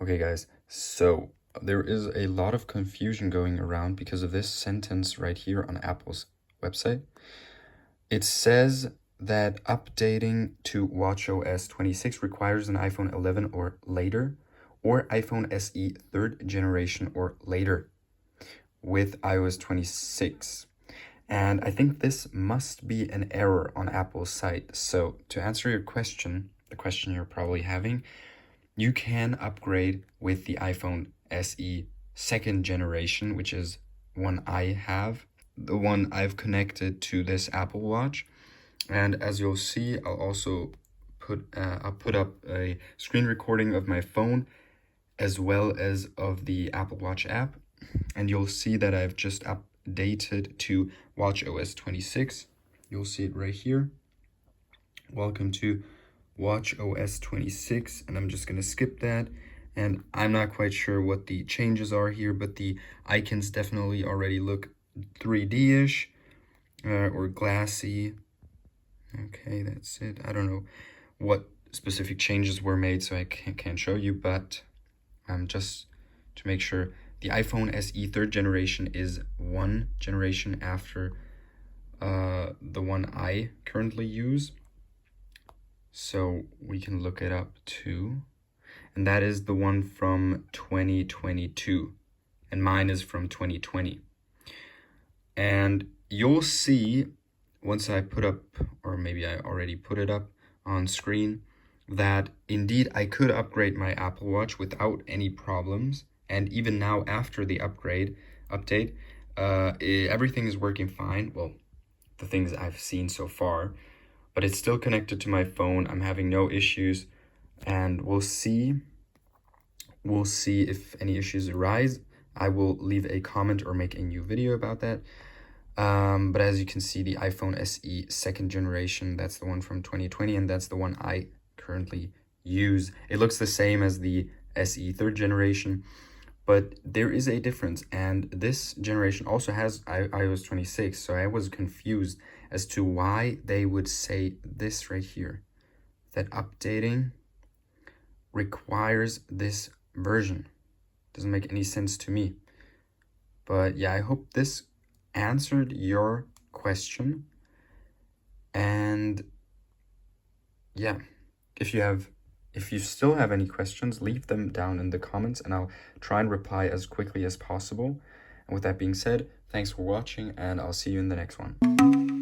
Okay, guys, so there is a lot of confusion going around because of this sentence right here on Apple's website. It says that updating to watchOS 26 requires an iPhone 11 or later, or iPhone SE 3rd generation or later with iOS 26. And I think this must be an error on Apple's site. So to answer your question, the question you're probably having, you can upgrade with the iPhone SE 2nd generation, which is one I have, the one I've connected to this Apple Watch. And as you'll see, I'll put up a screen recording of my phone as well as of the Apple Watch app. And you'll see that I've just updated to watchOS 26. You'll see it right here. Welcome to watchOS 26, and I'm just going to skip that. And I'm not quite sure what the changes are here, but the icons definitely already look 3D-ish or glassy. Okay, that's it. I don't know what specific changes were made, so I can't show you, but just to make sure, the iPhone SE 3rd generation is one generation after the one I currently use. So we can look it up too. And that is the one from 2022. And mine is from 2020. And you'll see, once I put up, or maybe I already put it up on screen, that indeed I could upgrade my Apple Watch without any problems. And even now, after the update, everything is working fine. Well, the things I've seen so far, but it's still connected to my phone. I'm having no issues, and we'll see if any issues arise. I will leave a comment or make a new video about that. But as you can see, the iPhone SE 2nd generation, that's the one from 2020, and that's the one I currently use. It looks the same as the SE 3rd generation, but there is a difference, and this generation also has iOS 26, so I was confused as to why they would say this right here, that updating requires this version. Doesn't make any sense to me. But yeah, I hope this answered your question. And yeah, if you still have any questions, leave them down in the comments and I'll try and reply as quickly as possible. And with that being said, thanks for watching, and I'll see you in the next one.